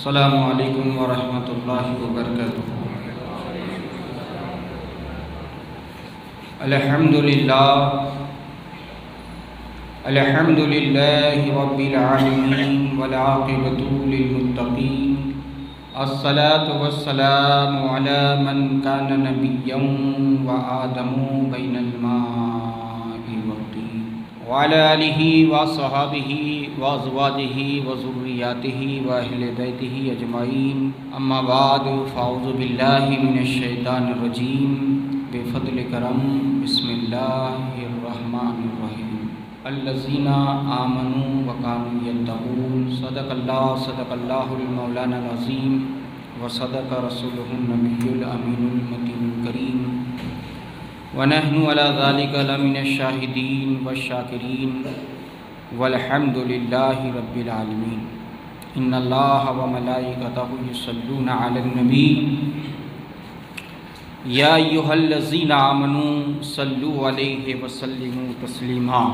السلام علیکم ورحمۃ اللہ وبرکاتہ۔ الحمد للہ رب العالمین والعاقبۃ للمتقین، الصلاۃ والسلام علی من کان نبیا وآدم بین الماء والطین وعلی آلہ وصحبہ وازواجہ وذریاتہ واہل بیتہ اجمعین، اما بعد فاعوذ باللہ من الشیطان الرجیم، بفضل کرم بسم اللہ الرحمن الرحیم، الذین آمنوا وکانوا یتقون، صدق اللہ المولانا العظیم وصدق رسولہ النبی الامین المتین الکریم، ونحن علی ذلک لمن الشاہدین والشاکرین، والحمد للہ رب العالمین۔ ان اللہ وملائکتہ یصلون علی النبی، یا ایھا الذین آمنوا صلوا علیہ وسلموا تسلیما۔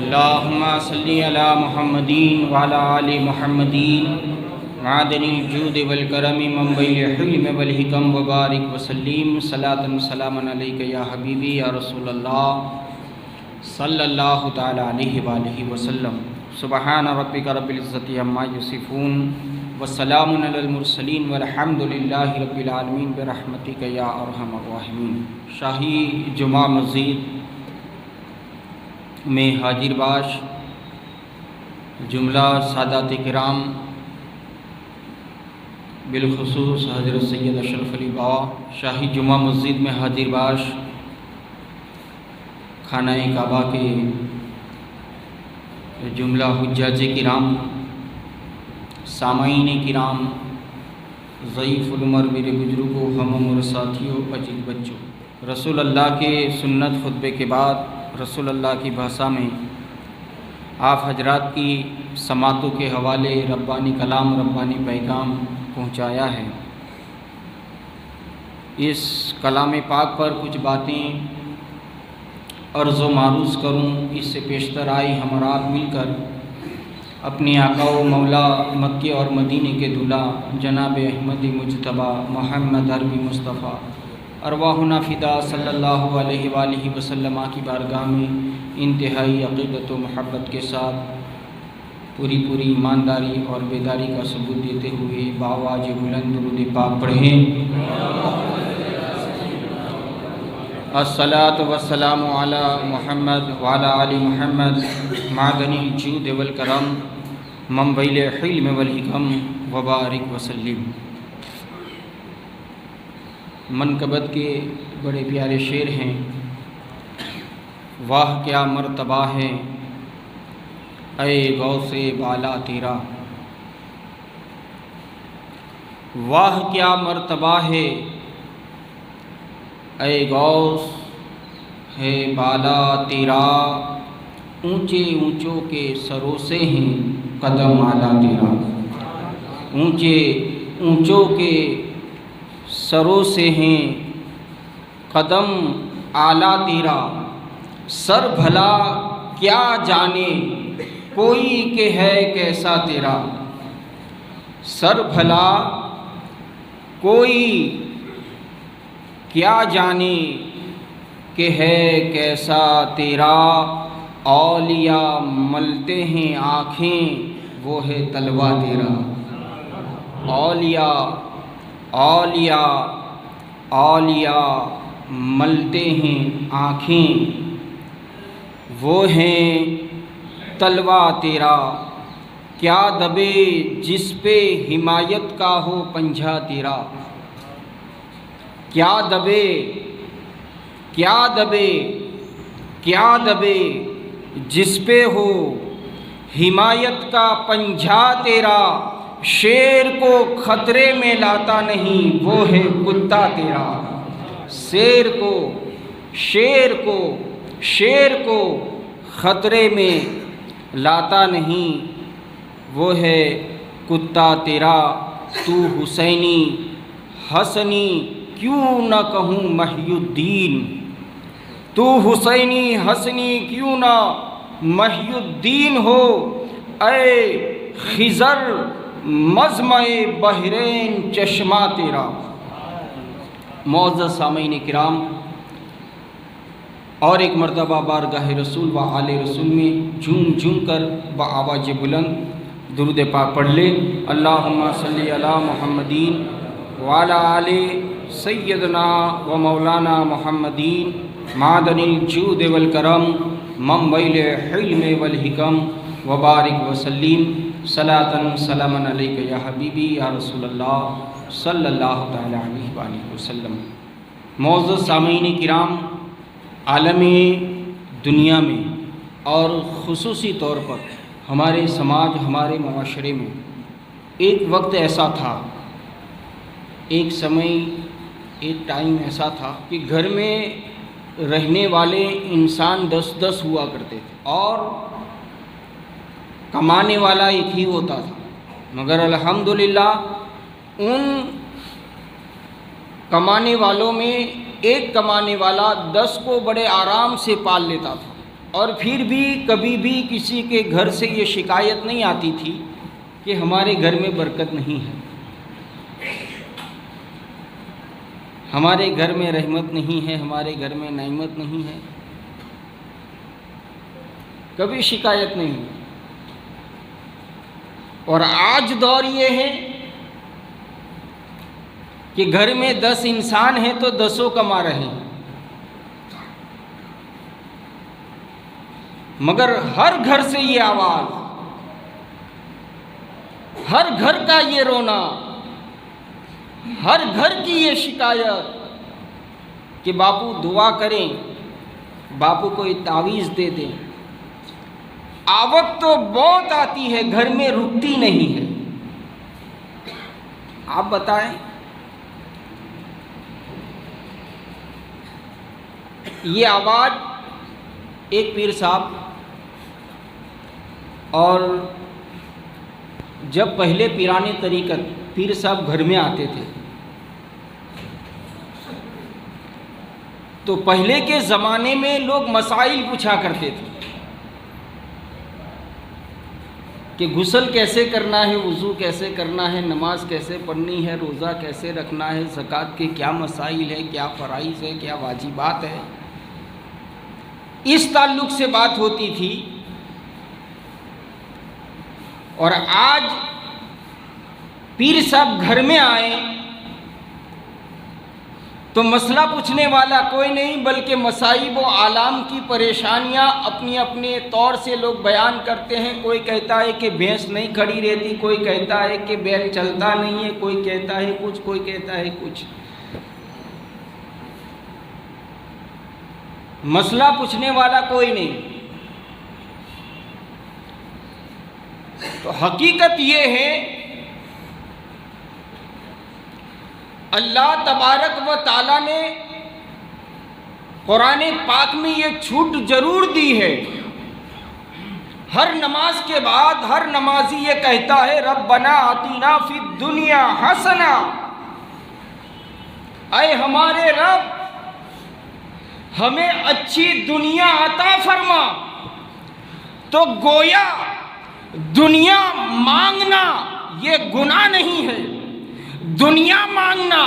اللہم صلی علی محمد وعلی آل محمد، معدن الجود والکرم منبع الحلم والحکم، وبارک وسلم صلاۃ سلاما علیک یا حبیبی یا رسول اللہ صلی اللہ تعالی علیہ وآلہ وسلم۔ سبحان ربک رب العزۃ عما یصفون، وسلام علی المرسلین، والحمد للہ رب العالمین، برحمتک یا ارحم الراحمین۔ شاہی جمعہ مسجد میں حاضر باش جملہ سادات کرام، بالخصوص حضرت سید اشرف علی بابا شاہی جمعہ مسجد میں حاضر باش خانہ کعبہ کے جملہ حجاج کرام، سامعین کرام، ضعیف العمر میرے بزرگوں، ہم عمر ساتھیوں، عزیز بچوں، رسول اللہ کے سنت خطبے کے بعد رسول اللہ کی بھاشا میں آپ حضرات کی سماعتوں کے حوالے ربانی کلام، ربانی پیغام پہنچایا ہے۔ اس کلام پاک پر کچھ باتیں عرض و معروض کروں، اس سے پیشتر آئی ہم اور آپ مل کر اپنے آقا و مولا مکے اور مدینے کے دلہا جناب احمد مجتبیٰ محمد عربی مصطفیٰ ارواحنا فدا صلی اللہ علیہ وآلہ وسلم کی بارگاہ میں انتہائی عقیدت و محبت کے ساتھ پوری ایمانداری اور بیداری کا ثبوت دیتے ہوئے بآواز بلند درود پاک پڑھیں۔ الصلاۃ والسلام علی محمد وعلی آل محمد، معدن الجود والکرم منبع الحلم والحکم، وبارک وسلم۔ منقبت کے بڑے پیارے شعر ہیں۔ واہ کیا مرتبہ ہے اے غوث بالا تیرا، واہ کیا مرتبہ ہے اے غوث ہے بالا تیرا، اونچے اونچوں کے سروں سے ہیں قدم اعلیٰ تیرا، اونچے اونچوں کے سروں سے ہیں قدم اعلیٰ تیرا، سر بھلا کیا جانے کوئی کہ ہے کیسا تیرا، سر بھلا کوئی کیا جانے کہ ہے کیسا تیرا، اولیاء ملتے ہیں آنکھیں وہ ہے طلوہ تیرا، اولیاء ملتے ہیں آنکھیں وہ ہیں طلوہ تیرا، کیا دبے جس پہ حمایت کا ہو پنجہ تیرا، کیا دبے جس پہ ہو حمایت کا پنجہ تیرا، شیر کو خطرے میں لاتا نہیں وہ ہے کتا تیرا، شیر کو خطرے میں لاتا نہیں وہ ہے کتا تیرا، تو حسینی حسنی کیوں نہ کہوں محی الدین، تو حسینی حسنی کیوں نہ محی الدین ہو، اے خضر مجمع بحرین چشمہ تیرا۔ معزز سامعین کرام، اور ایک مرتبہ بارگاہ رسول و آل رسول میں جھوم جھوم کر بآواز بلند درود پاک پڑھ لیں۔ اللہم صلی علی محمدین وعلی آل سیدنا و مولانا محمدین معدن الجود والکرم منبع الحلم والحکم وبارک وسلم صلاۃ سلاما علیک یا حبیبی یا رسول اللہ صلی اللہ تعالی علیہ وآلہ وسلم۔ معزز سامعین کرام، عالم دنیا میں اور خصوصی طور پر ہمارے سماج، ہمارے معاشرے میں ایک وقت ایسا تھا، ایک سمے، ایک ٹائم ایسا تھا کہ گھر میں رہنے والے انسان 10 ہوا کرتے تھے اور کمانے والا ایک ہی ہوتا تھا، مگر الحمدللہ ان کمانے والوں میں ایک کمانے والا 10 کو بڑے آرام سے پال لیتا تھا، اور پھر بھی کبھی بھی کسی کے گھر سے یہ شکایت نہیں آتی تھی کہ ہمارے گھر میں برکت نہیں ہے، ہمارے گھر میں رحمت نہیں ہے، ہمارے گھر میں نعمت نہیں ہے، کبھی شکایت نہیں۔ اور آج دور یہ ہے کہ گھر میں 10 انسان ہیں تو 10 کما رہے ہیں، مگر ہر گھر سے یہ آواز، ہر گھر کا یہ رونا، ہر گھر کی یہ شکایت کہ باپو دعا کریں، باپو کو ایک تعویذ دے دیں۔ آوت تو بہت آتی ہے، گھر میں رکتی نہیں ہے۔ آپ بتائیں، یہ آواز ایک پیر صاحب، اور جب پہلے پیرانے طریقت پیر صاحب گھر میں آتے تھے تو پہلے کے زمانے میں لوگ مسائل پوچھا کرتے تھے کہ غسل کیسے کرنا ہے، وضو کیسے کرنا ہے، نماز کیسے پڑھنی ہے، روزہ کیسے رکھنا ہے، زکوٰۃ کے کیا مسائل ہے، کیا فرائض ہے، کیا واجبات ہے، اس تعلق سے بات ہوتی تھی۔ اور آج پیر صاحب گھر میں آئے تو مسئلہ پوچھنے والا کوئی نہیں، بلکہ مصائب و آلام کی پریشانیاں اپنی اپنے طور سے لوگ بیان کرتے ہیں۔ کوئی کہتا ہے کہ بھینس نہیں کھڑی رہتی، کوئی کہتا ہے کہ بیل چلتا نہیں ہے، کوئی کہتا ہے کچھ، کوئی کہتا ہے کچھ۔ مسئلہ پوچھنے والا کوئی نہیں۔ تو حقیقت یہ ہے، اللہ تبارک و تعالیٰ نے قرآن پاک میں یہ چھوٹ ضرور دی ہے۔ ہر نماز کے بعد ہر نمازی یہ کہتا ہے ربنا آتینا فی الدنیا حسنہ، اے ہمارے رب ہمیں اچھی دنیا عطا فرما۔ تو گویا دنیا مانگنا یہ گناہ نہیں ہے، دنیا مانگنا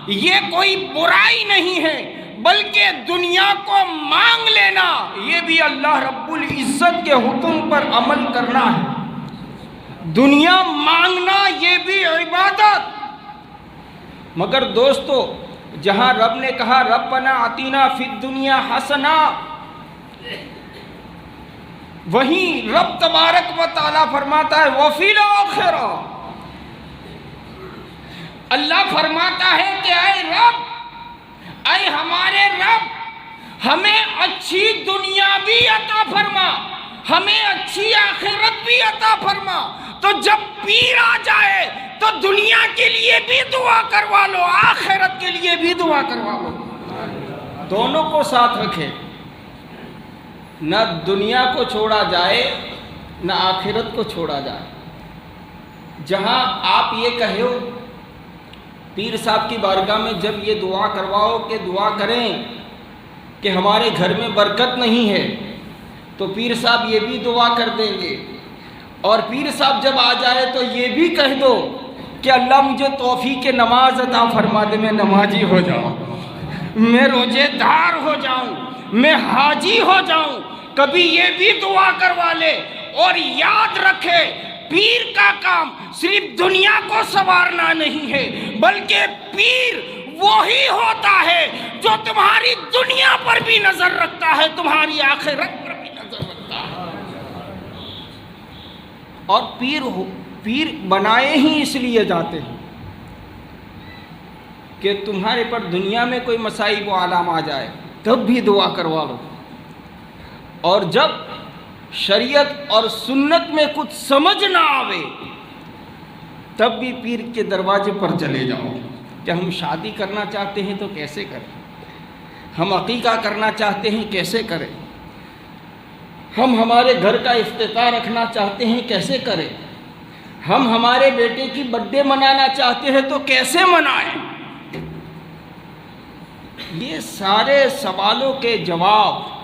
یہ کوئی برائی نہیں ہے، بلکہ دنیا کو مانگ لینا یہ بھی اللہ رب العزت کے حکم پر عمل کرنا ہے۔ دنیا مانگنا یہ بھی عبادت۔ مگر دوستو، جہاں رب نے کہا ربنا آتینا فی الدنیا حسنہ، وہیں رب تبارک و تعالیٰ فرماتا ہے وفی الآخرہ، اللہ فرماتا ہے کہ اے رب، اے ہمارے رب ہمیں اچھی دنیا بھی عطا فرما، ہمیں اچھی آخرت بھی عطا فرما۔ تو جب پیر آ جائے تو دنیا کے لیے بھی دعا کروا لو، آخرت کے لیے بھی دعا کروا لو، دونوں کو ساتھ رکھے، نہ دنیا کو چھوڑا جائے نہ آخرت کو چھوڑا جائے۔ جہاں آپ یہ کہو پیر صاحب کی بارگاہ میں جب یہ دعا کرواؤ کہ دعا کریں کہ ہمارے گھر میں برکت نہیں ہے، تو پیر صاحب یہ بھی دعا کر دیں گے اور پیر صاحب جب آ جائے تو یہ بھی کہہ دو کہ اللہ مجھے توفیق نماز عطا فرما دے، میں نمازی ہو جاؤں، میں روزے دار ہو جاؤں، میں حاجی ہو جاؤں۔ کبھی یہ بھی دعا کروا لے۔ اور یاد رکھے پیر کا کام صرف دنیا کو سنوارنا نہیں ہے، بلکہ پیر وہی ہوتا ہے جو تمہاری دنیا پر بھی نظر رکھتا ہے، تمہاری آخرت پر بھی نظر رکھتا ہے۔ اور پیر بنائے ہی اس لیے جاتے ہیں کہ تمہارے پر دنیا میں کوئی مصائب و آلام آ جائے تب بھی دعا کروا لو، اور جب شریعت اور سنت میں کچھ سمجھ نہ آوے تب بھی پیر کے دروازے پر چلے جاؤ کہ ہم شادی کرنا چاہتے ہیں تو کیسے کریں، ہم عقیقہ کرنا چاہتے ہیں کیسے کریں، ہم ہمارے گھر کا افتتاح رکھنا چاہتے ہیں کیسے کریں، ہم ہمارے بیٹے کی برتھ ڈے منانا چاہتے ہیں تو کیسے منائیں۔ یہ سارے سوالوں کے جواب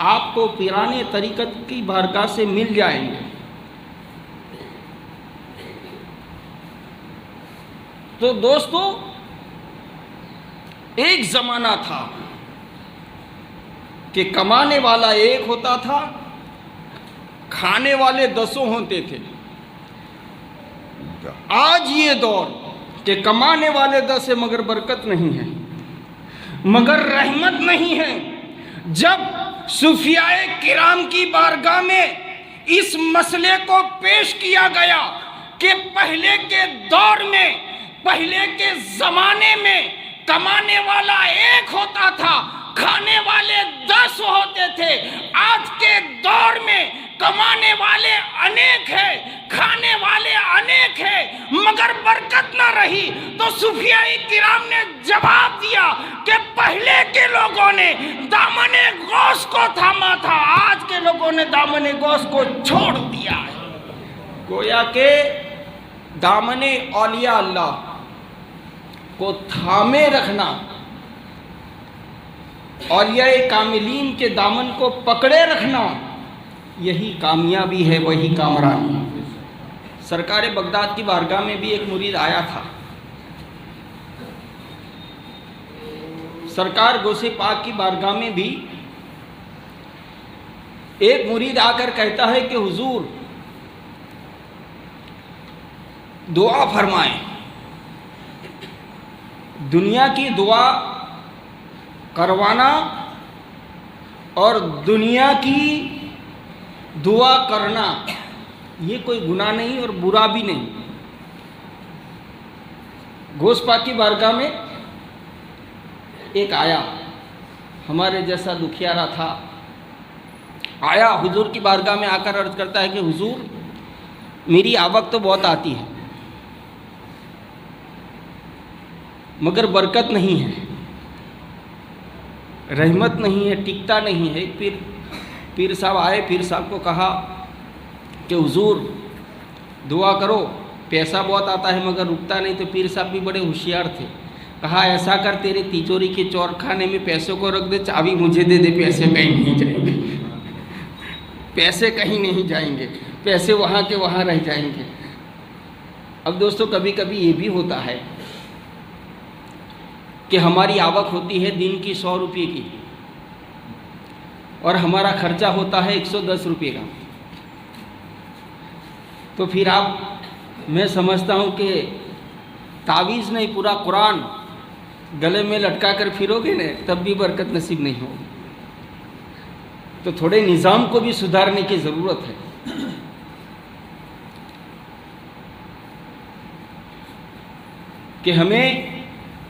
آپ کو پیرانے طریقت کی بارگاہ سے مل جائیں گے۔ تو دوستو، ایک زمانہ تھا کہ کمانے والا ایک ہوتا تھا، کھانے والے 10 ہوتے تھے۔ آج یہ دور کہ کمانے والے 10 ہیں مگر برکت نہیں ہے، مگر رحمت نہیں ہے۔ جب صوفیاء کرام کی بارگاہ میں اس مسئلے کو پیش کیا گیا کہ پہلے کے دور میں، پہلے کے زمانے میں کمانے والا ایک ہوتا تھا، کھانے والے 10 ہوتے تھے، آج کے دور میں کمانے والے انیک ہیں، کھانے والے انیک ہیں، مگر برکت نہ رہی۔ تو صوفیاء کرام نے جواب دیا کہ پہلے کے لوگوں نے دامن غوث کو تھاما تھا، آج کے لوگوں نے دامن غوث کو چھوڑ دیا ہے۔ گویا کہ دامن اولیاء اللہ کو تھامے رکھنا، اولیاء کاملین کے دامن کو پکڑے رکھنا، یہی کامیابی ہے، وہی کامرانی۔ سرکار بغداد کی بارگاہ میں بھی ایک مرید آیا تھا۔ سرکار غوث پاک کی بارگاہ میں بھی ایک مرید آ کر کہتا ہے کہ حضور دعا فرمائیں، دنیا کی دعا کروانا اور دنیا کی دعا کرنا یہ کوئی گناہ نہیں اور برا بھی نہیں۔ غوث پاک کی بارگاہ میں ایک آیا، ہمارے جیسا دکھیارا تھا، آیا حضور کی بارگاہ میں آ کر عرض کرتا ہے کہ حضور میری آوک تو بہت آتی ہے مگر برکت نہیں ہے، رحمت نہیں ہے، ٹکتا نہیں ہے۔ ایک پیر صاحب آئے، پیر صاحب کو کہا کہ حضور دعا کرو، پیسہ بہت آتا ہے مگر رکتا نہیں۔ تو پیر صاحب بھی بڑے ہوشیار تھے، کہا ایسا کر تیرے تیجوری کے چور خانے میں پیسوں کو رکھ دے، چابی مجھے دے دے، پیسے کہیں نہیں جائیں گے، پیسے کہیں نہیں جائیں گے، پیسے وہاں کے وہاں رہ جائیں گے۔ اب دوستو کبھی کبھی یہ بھی ہوتا ہے کہ ہماری آوک ہوتی ہے دن کی 100 روپے کی اور ہمارا خرچہ ہوتا ہے 110 روپے کا، تو پھر میں سمجھتا ہوں کہ تعویذ نہیں پورا قرآن گلے میں لٹکا کر پھرو گے نا تب بھی برکت نصیب نہیں ہوگی۔ تو تھوڑے نظام کو بھی سدھارنے کی ضرورت ہے۔ کہ ہمیں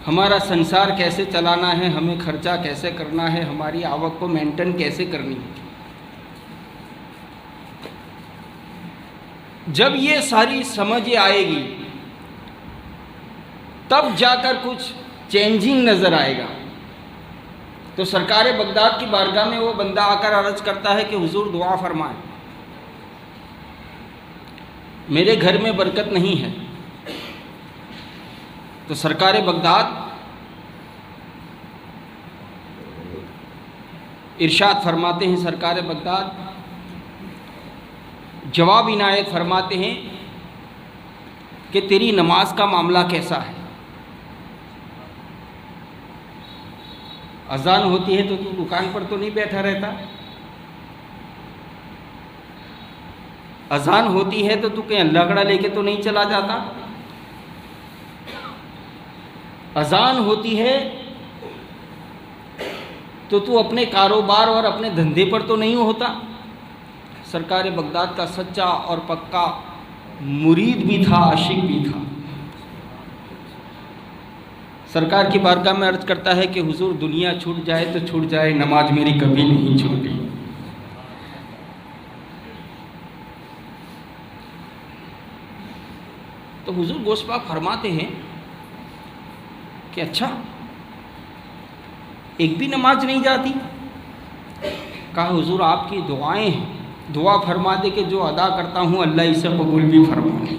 ہمارا سنسار کیسے چلانا ہے، ہمیں خرچہ کیسے کرنا ہے، ہماری آوک کو مینٹین کیسے کرنی ہے۔ جب یہ ساری سمجھ آئے گی تب جا کر کچھ چینجنگ نظر آئے گا۔ تو سرکار بغداد کی بارگاہ میں وہ بندہ آ کر عرض کرتا ہے کہ حضور دعا فرمائیں، میرے گھر میں برکت نہیں ہے۔ تو سرکار بغداد ارشاد فرماتے ہیں، سرکار بغداد جواب عنایت فرماتے ہیں کہ تیری نماز کا معاملہ کیسا ہے؟ اذان ہوتی ہے تو دکان پر تو نہیں بیٹھا رہتا؟ اذان ہوتی ہے تو کہیں اللہ گڑا لے کے تو نہیں چلا جاتا؟ اذان ہوتی ہے تو اپنے کاروبار اور اپنے دھندے پر تو نہیں ہوتا؟ سرکار بغداد کا سچا اور پکا مرید بھی تھا، عاشق بھی تھا۔ سرکار کی بارگاہ میں عرض کرتا ہے کہ حضور دنیا چھوٹ جائے تو چھوٹ جائے، نماز میری کبھی نہیں چھوٹی۔ تو حضور غوث پاک فرماتے ہیں کہ اچھا ایک بھی نماز نہیں جاتی؟ کہا حضور آپ کی دعائیں ہیں، دعا فرما دے کہ جو ادا کرتا ہوں اللہ اسے قبول بھی فرما دے۔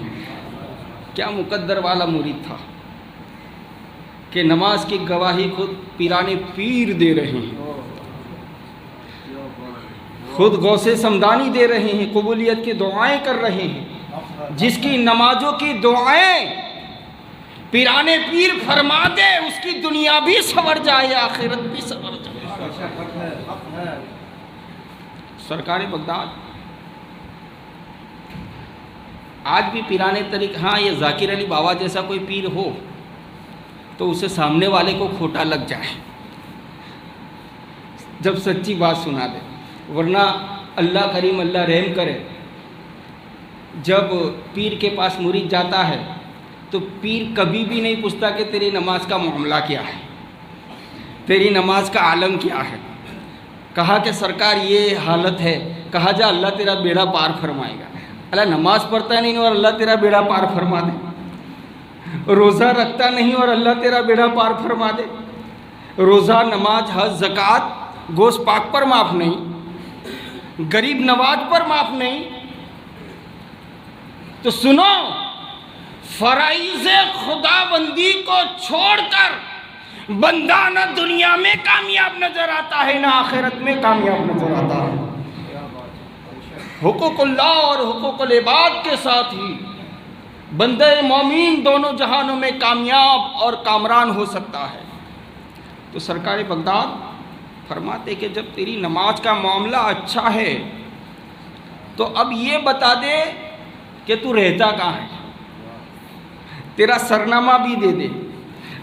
کیا مقدر والا مرید تھا کہ نماز کی گواہی خود پیران پیر دے رہے ہیں، خود غوث سمدانی دے رہے ہیں، قبولیت کی دعائیں کر رہے ہیں۔ جس کی نمازوں کی دعائیں پیران پیر فرما دے اس کی دنیا بھی سنور جائے، آخرت بھی سنور جائے۔ سرکار بغداد آج بھی پیران طریق، ہاں یہ ذاکر علی بابا جیسا کوئی پیر ہو تو اسے سامنے والے کو کھوٹا لگ جائے جب سچی بات سنا دے، ورنہ اللہ کریم اللہ رحم کرے، جب پیر کے پاس مرید جاتا ہے تو پیر کبھی بھی نہیں پوچھتا کہ تیری نماز کا معاملہ کیا ہے، تیری نماز کا عالم کیا ہے۔ کہا کہ سرکار یہ حالت ہے، کہا جا اللہ تیرا بیڑا پار فرمائے گا۔ اللہ نماز پڑھتا نہیں اور اللہ تیرا بیڑا پار فرما دے، روزہ رکھتا نہیں اور اللہ تیرا بیڑا پار فرما دے، روزہ نماز حج زکوٰۃ غوث پاک پر معاف نہیں، غریب نواز پر معاف نہیں۔ تو سنو، فرائض خدا بندی کو چھوڑ کر بندہ نہ دنیا میں کامیاب نظر آتا ہے نہ آخرت میں کامیاب نظر آتا ہے۔ حقوق اللہ اور حقوق العباد کے ساتھ ہی بندہ مومن دونوں جہانوں میں کامیاب اور کامران ہو سکتا ہے۔ تو سرکار بغداد فرماتے کہ جب تیری نماز کا معاملہ اچھا ہے تو اب یہ بتا دے کہ تو رہتا کہاں ہے، تیرا سرنامہ بھی دے دے،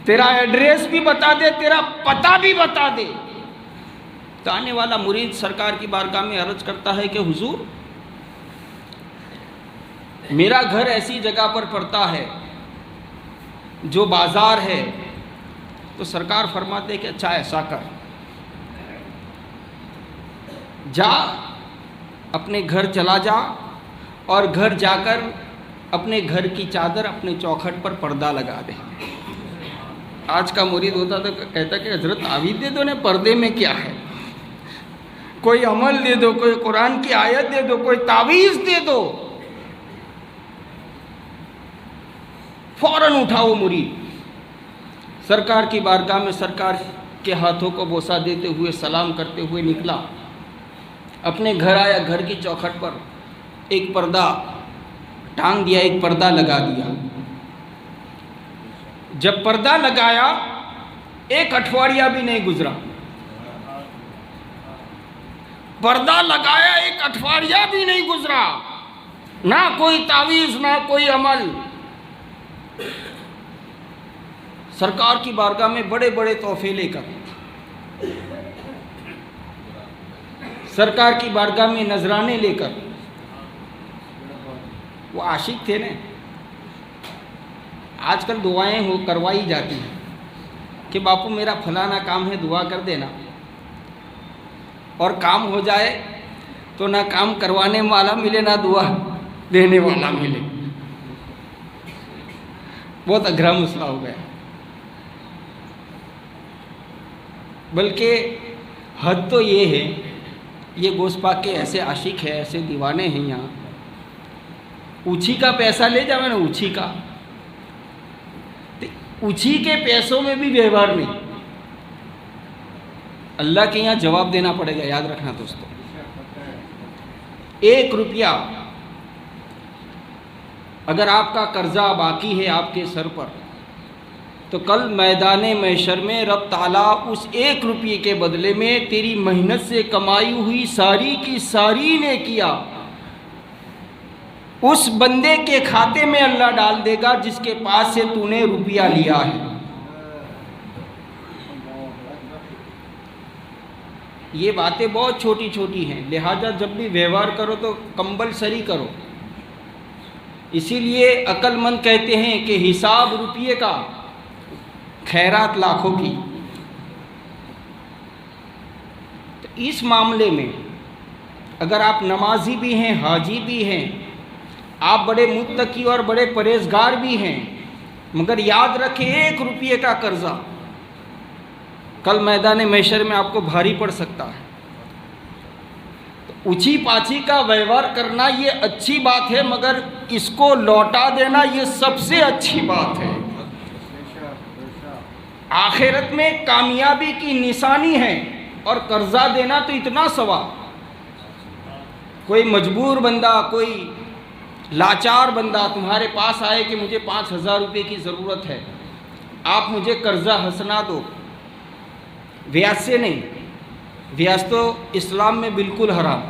تیرا ایڈریس بھی بتا دے، تیرا پتہ بھی بتا دے۔ تو آنے والا مرید سرکار کی بارگاہ میں عرض کرتا ہے کہ حضور میرا گھر ایسی جگہ پر پڑتا ہے جو بازار ہے۔ تو سرکار فرماتے کہ اچھا ایسا کر، جا اپنے گھر چلا جا اور گھر جا کر اپنے گھر کی چادر اپنے چوکھٹ پر پردہ لگا دے۔ آج کا مرید ہوتا تو کہتا کہ حضرت تعویذ دے دو نا، پردے میں کیا ہے، کوئی عمل دے دو، کوئی قرآن کی آیت دے دو، کوئی تعویذ دے دو۔ فوراً اٹھا وہ مرید، سرکار کی بارگاہ میں سرکار کے ہاتھوں کو بوسہ دیتے ہوئے سلام کرتے ہوئے نکلا، اپنے گھر آیا، گھر کی چوکھٹ پر ایک پردہ ٹانگ دیا، ایک پردہ لگا دیا۔ جب پردہ لگایا ایک اٹھواڑیہ بھی نہیں گزرا، پردہ لگایا ایک اٹھواڑیہ بھی نہیں گزرا، نہ کوئی تعویذ نہ کوئی عمل۔ سرکار کی بارگاہ میں بڑے بڑے تحفے لے کر، سرکار کی بارگاہ میں نذرانے لے کر، وہ عاشق تھے نا۔ آج کل دعائیں کروائی جاتی ہیں کہ باپو میرا فلانا کام ہے دعا کر دینا، اور کام ہو جائے تو نہ کام کروانے والا ملے نہ دعا دینے والا ملے۔ بہت اگرا مسئلہ ہو گیا۔ بلکہ حد تو یہ ہے، یہ غوث پاک کے ایسے عاشق ہیں، ایسے دیوانے ہیں، یہاں اوچھی کا پیسہ لے جاوے نا، اوچھی کا، اوچھی کے پیسوں میں بھی ویوہار نہیں، اللہ کے یہاں جواب دینا پڑے گا، یاد رکھنا دوستو۔ 1 روپیہ اگر آپ کا قرضہ باقی ہے آپ کے سر پر، تو کل میدان محشر میں رب تعالیٰ اس 1 روپیے کے بدلے میں تیری محنت سے کمائی ہوئی ساری کی ساری نیکیاں اس بندے کے کھاتے میں اللہ ڈال دے گا جس کے پاس سے تو نے روپیہ لیا ہے۔ یہ باتیں بہت چھوٹی چھوٹی ہیں، لہذا جب بھی ویوہار کرو تو کمپلسری کرو۔ اسی لیے عقل مند کہتے ہیں کہ حساب روپیے کا، خیرات لاکھوں کی۔ تو اس معاملے میں اگر آپ نمازی بھی ہیں، حاجی بھی ہیں، آپ بڑے متقی اور بڑے پرہیزگار بھی ہیں، مگر یاد رکھیں 1 روپیے کا قرضہ کل میدان محشر میں آپ کو بھاری پڑ سکتا ہے۔ تو اونچی پاچی کا ویوہار کرنا یہ اچھی بات ہے، مگر اس کو لوٹا دینا یہ سب سے اچھی بات ہے۔ آخرت میں کامیابی کی نشانی ہے، اور قرضہ دینا تو اتنا ثواب۔ کوئی مجبور بندہ، کوئی لاچار بندہ تمہارے پاس آئے کہ مجھے 5000 روپے کی ضرورت ہے، آپ مجھے قرضہ حسنہ دو، بیاج سے نہیں، بیاج تو اسلام میں بالکل حرام،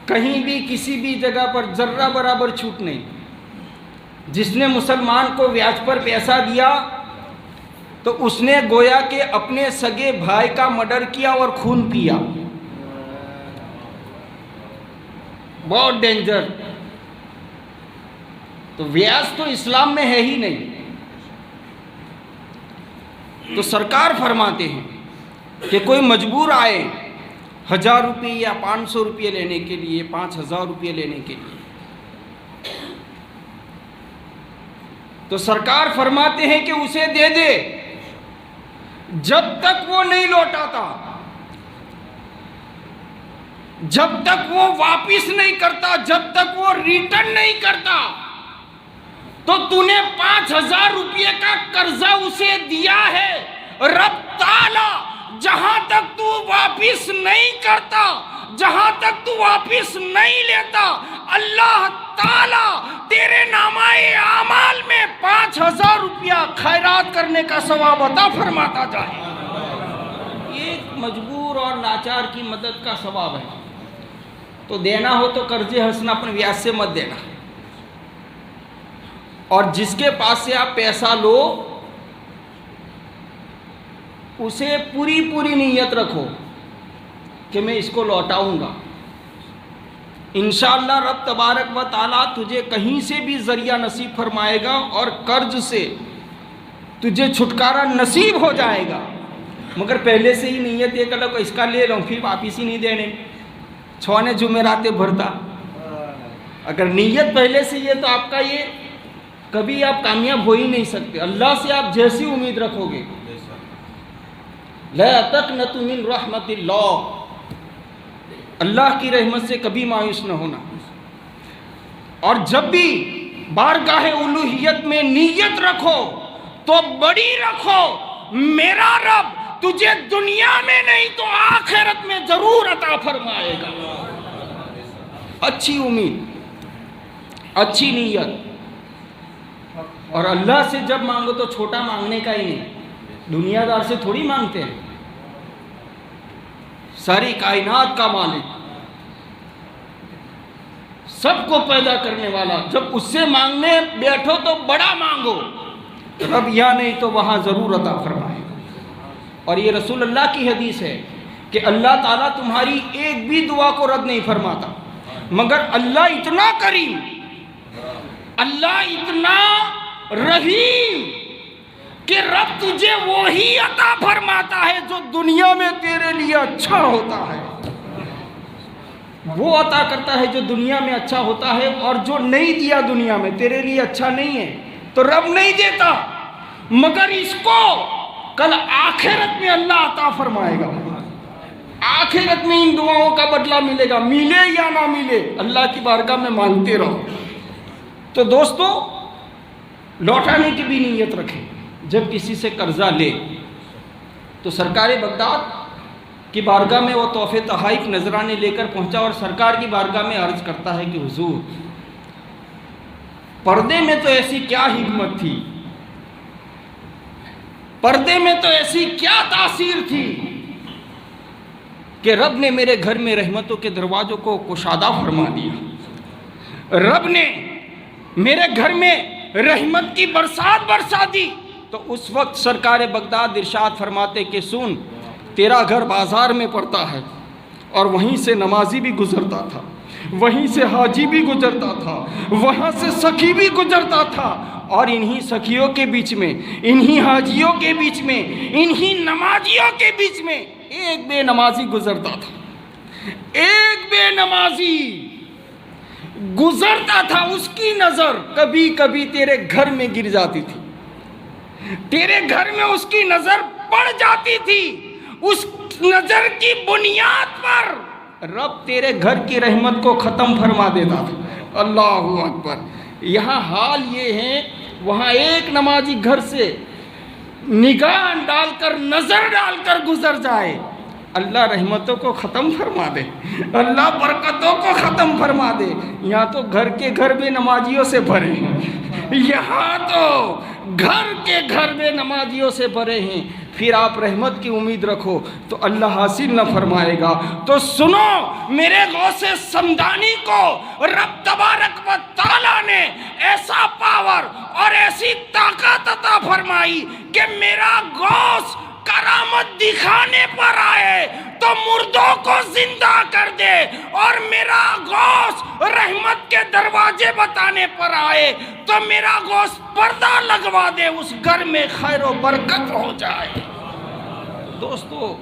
کہیں بھی کسی بھی جگہ پر ذرہ برابر چھوٹ نہیں۔ جس نے مسلمان کو بیاج پر پیسہ دیا تو اس نے گویا کہ اپنے سگے بھائی کا مرڈر کیا اور خون پیا، بہت ڈینجر۔ تو بیاج تو اسلام میں ہے ہی نہیں۔ تو سرکار فرماتے ہیں کہ کوئی مجبور آئے 1000 روپے یا 500 روپے لینے کے لیے، 5000 روپے لینے کے لیے، تو سرکار فرماتے ہیں کہ اسے دے دے جب تک وہ نہیں لوٹاتا، جب تک وہ واپس نہیں کرتا، جب تک وہ ریٹرن نہیں کرتا۔ تو تو نے 5000 روپے کا قرضہ اسے دیا ہے، رب تعالی جہاں تک تو واپس نہیں کرتا، جہاں تک تو واپس نہیں لیتا، اللہ تعالی تیرے نامہ اعمال میں 5000 روپیہ خیرات کرنے کا ثواب عطا فرماتا جائے۔ ایک مجبور اور لاچار کی مدد کا ثواب ہے۔ تو دینا ہو تو قرض حسنہ اپنے بیاج سے مت دینا، اور جس کے پاس سے آپ پیسہ لو اسے پوری نیت رکھو کہ میں اس کو لوٹاؤں گا۔ انشاءاللہ رب تبارک و تعالیٰ تجھے کہیں سے بھی ذریعہ نصیب فرمائے گا، اور قرض سے تجھے چھٹکارا نصیب ہو جائے گا۔ مگر پہلے سے ہی نیت یہ کر لو کہ اس کا لے لوں پھر واپس ہی نہیں دینے، چھونے جمعراتے بھرتا۔ اگر نیت پہلے سے یہ تو آپ کا یہ کبھی آپ کامیاب ہو ہی نہیں سکتے۔ اللہ سے آپ جیسی امید رکھو گے، لا تقنطوا من رحمت اللہ، اللہ کی رحمت سے کبھی مایوس نہ ہونا۔ اور جب بھی بارگاہ الوہیت میں نیت رکھو تو بڑی رکھو، میرا رب تجھے دنیا میں نہیں تو آخرت میں ضرور عطا فرمائے گا۔ اچھی امید، اچھی نیت، اور اللہ سے جب مانگو تو چھوٹا مانگنے کا ہی نہیں، دنیا دار سے تھوڑی مانگتے ہیں۔ ساری کائنات کا مالک، سب کو پیدا کرنے والا، جب اس سے مانگنے بیٹھو تو بڑا مانگو، رب یا نہیں تو وہاں ضرور عطا فرمائے گا۔ اور یہ رسول اللہ کی حدیث ہے کہ اللہ تعالیٰ تمہاری ایک بھی دعا کو رد نہیں فرماتا، مگر اللہ اتنا کریم، اللہ اتنا رحیم کہ رب تجھے وہی عطا فرماتا ہے جو دنیا میں تیرے لیے اچھا ہوتا ہے، وہ عطا کرتا ہے جو دنیا میں اچھا ہوتا ہے، اور جو نہیں دیا دنیا میں تیرے لیے اچھا نہیں ہے تو رب نہیں دیتا، مگر اس کو کل آخرت میں اللہ عطا فرمائے گا۔ آخرت میں ان دعاؤں کا بدلہ ملے گا، ملے یا نہ ملے، اللہ کی بارگاہ میں مانگتے رہو۔ تو دوستو لوٹانے کی بھی نیت رکھیں۔ جب کسی سے قرضہ لے تو سرکار بغداد کی بارگاہ میں وہ تحفے تحائف نذرانے لے کر پہنچا، اور سرکار کی بارگاہ میں عرض کرتا ہے کہ حضور پردے میں تو ایسی کیا حکمت تھی، پردے میں تو ایسی کیا تاثیر تھی کہ رب نے میرے گھر میں رحمتوں کے دروازوں کو کشادہ فرما دیا، رب نے میرے گھر میں رحمت کی برسات برسا دی۔ تو اس وقت سرکار بغداد ارشاد فرماتے کہ سن، تیرا گھر بازار میں پڑتا ہے اور وہیں سے نمازی بھی گزرتا تھا، وہیں سے حاجی بھی گزرتا تھا، وہاں سے سخی بھی گزرتا تھا، اور انہی سخیوں کے بیچ میں، انہی حاجیوں کے بیچ میں، انہی نمازیوں کے بیچ میں ایک بے نمازی گزرتا تھا، ایک بے نمازی گزرتا تھا، اس کی نظر کبھی کبھی تیرے گھر میں گر جاتی تھی، تیرے گھر میں اس کی نظر پڑ جاتی تھی، اس نظر کی بنیاد پر رب تیرے گھر کی رحمت کو ختم فرما دیتا تھا۔ اللہ اکبر۔ یہاں حال یہ ہے، وہاں ایک نمازی گھر سے نگاہ ڈال کر، نظر ڈال کر گزر جائے، اللہ رحمتوں کو ختم فرما دے، اللہ برکتوں کو ختم فرما دے۔ یہاں تو گھر کے گھر بے نمازیوں سے بھرے ہیں، یہاں تو گھر کے گھر بے نمازیوں سے بھرے ہیں، پھر آپ رحمت کی امید رکھو تو اللہ حاصل نہ فرمائے گا۔ تو سنو، میرے غوث سمدانی کو رب تبارک و تعالیٰ نے ایسا پاور اور ایسی طاقت عطا فرمائی کہ میرا غوث کرامت دکھانے پر آئے تو مردوں کو زندہ کر دے، اور میرا غوث رحمت کے دروازے بتانے پر آئے تو میرا غوث پردہ لگوا دے، اس گھر میں خیر و برکت ہو جائے۔ دوستو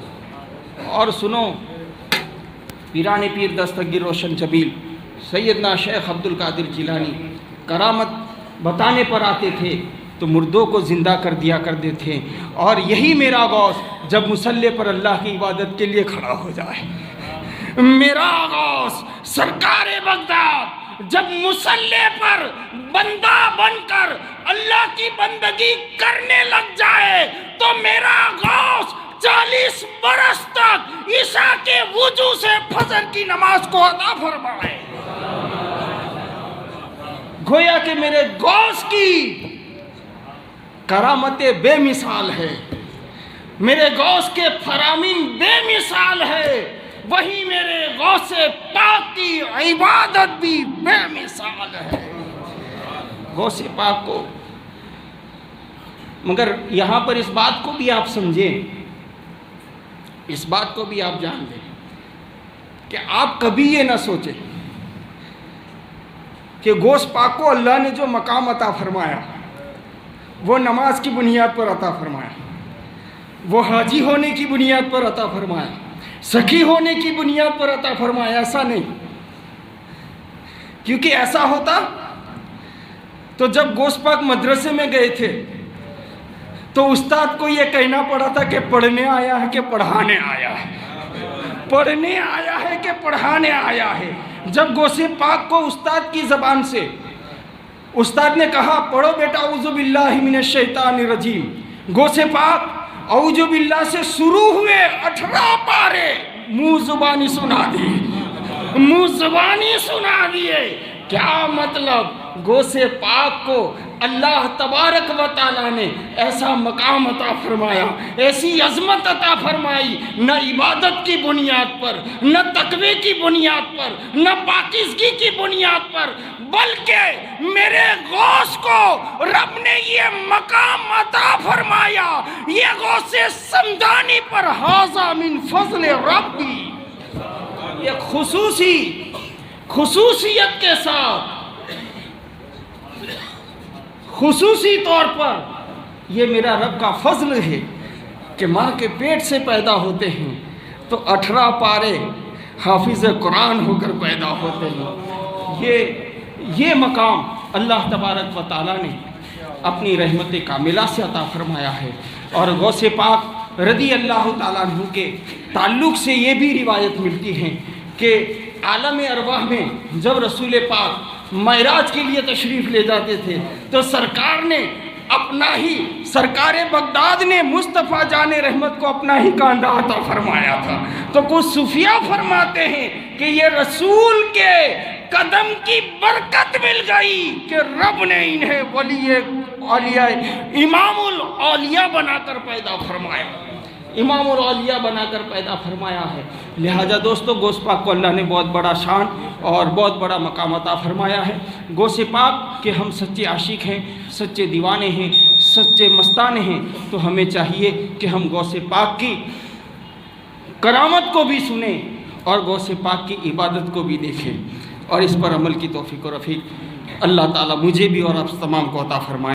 اور سنو، پیران پیر دستگیر روشن جبیل سیدنا شیخ عبد القادر جیلانی کرامت بتانے پر آتے تھے تو مردوں کو زندہ کر دیا کرتے تھے، اور یہی میرا غوث جب مصلی پر اللہ کی عبادت کے لیے کھڑا ہو جائے، میرا غوث سرکار بغداد جب مصلی پر بندہ بن کر اللہ کی بندگی کرنے لگ جائے تو میرا غوث 40 برس تک عشاء کے وضو سے فجر کی نماز کو ادا فرمائے۔ گویا کہ میرے غوث کی کرامتیں بے مثال ہے، میرے غوث کے فرامین بے مثال ہے، وہی میرے غوث پاک کی عبادت بھی بے مثال ہے۔ غوث پاک کو، مگر یہاں پر اس بات کو بھی آپ سمجھیں، اس بات کو بھی آپ جان لیں کہ آپ کبھی یہ نہ سوچیں کہ غوث پاک کو اللہ نے جو مقام عطا فرمایا وہ نماز کی بنیاد پر عطا فرمایا، وہ حاجی ہونے کی بنیاد پر عطا فرمایا، سخی ہونے کی بنیاد پر عطا فرمایا، ایسا نہیں۔ کیونکہ ایسا ہوتا تو جب غوث پاک مدرسے میں گئے تھے تو استاد کو یہ کہنا پڑا تھا کہ پڑھنے آیا ہے کہ پڑھانے آیا ہے، پڑھنے آیا ہے کہ پڑھانے آیا ہے۔ جب غوث پاک کو استاد کی زبان سے استاد نے کہا پڑھو بیٹا اعوذ باللہ من الشیطان الرجیم، غوث پاک اعوذ باللہ سے شروع ہوئے 18 پارے منہ زبانی سنا دیے، منہ زبانی سنا دیے۔ کیا مطلب؟ غوث پاک کو اللہ تبارک و تعالیٰ نے ایسا مقام عطا فرمایا، ایسی عظمت عطا فرمائی، نہ عبادت کی بنیاد پر، نہ تقوی کی بنیاد پر، نہ پاکیزگی کی بنیاد پر، بلکہ میرے غوث کو رب نے یہ مقام عطا فرمایا، یہ غوث سمدانی پر ھذا من فضل ربی، یہ خصوصیت کے ساتھ، خصوصی طور پر یہ میرا رب کا فضل ہے کہ ماں کے پیٹ سے پیدا ہوتے ہیں تو 18 پارے حافظ قرآن ہو کر پیدا ہوتے ہیں۔ یہ مقام اللہ تبارک و تعالیٰ نے اپنی رحمت کاملہ سے عطا فرمایا ہے۔ اور غوث پاک رضی اللہ تعالیٰ عنہ کے تعلق سے یہ بھی روایت ملتی ہے کہ عالم ارواح میں جب رسول پاک معراج کے لیے تشریف لے جاتے تھے تو سرکار نے اپنا ہی، سرکار بغداد نے مصطفیٰ جان رحمت کو اپنا ہی کاندھا عطا فرمایا تھا۔ تو کچھ صوفیہ فرماتے ہیں کہ یہ رسول کے قدم کی برکت مل گئی کہ رب نے انہیں ولی اولیاء امام الاولیاء بنا کر پیدا فرمایا، امام الاولیاء بنا کر پیدا فرمایا ہے۔ لہٰذا دوستو غوث پاک کو اللہ نے بہت بڑا شان اور بہت بڑا مقام عطا فرمایا ہے۔ غوث پاک کہ ہم سچے عاشق ہیں، سچے دیوانے ہیں، سچے مستانے ہیں، تو ہمیں چاہیے کہ ہم غوث پاک کی کرامت کو بھی سنیں اور غوث پاک کی عبادت کو بھی دیکھیں، اور اس پر عمل کی توفیق و رفیق اللہ تعالیٰ مجھے بھی اور آپ تمام کو عطا فرمائے۔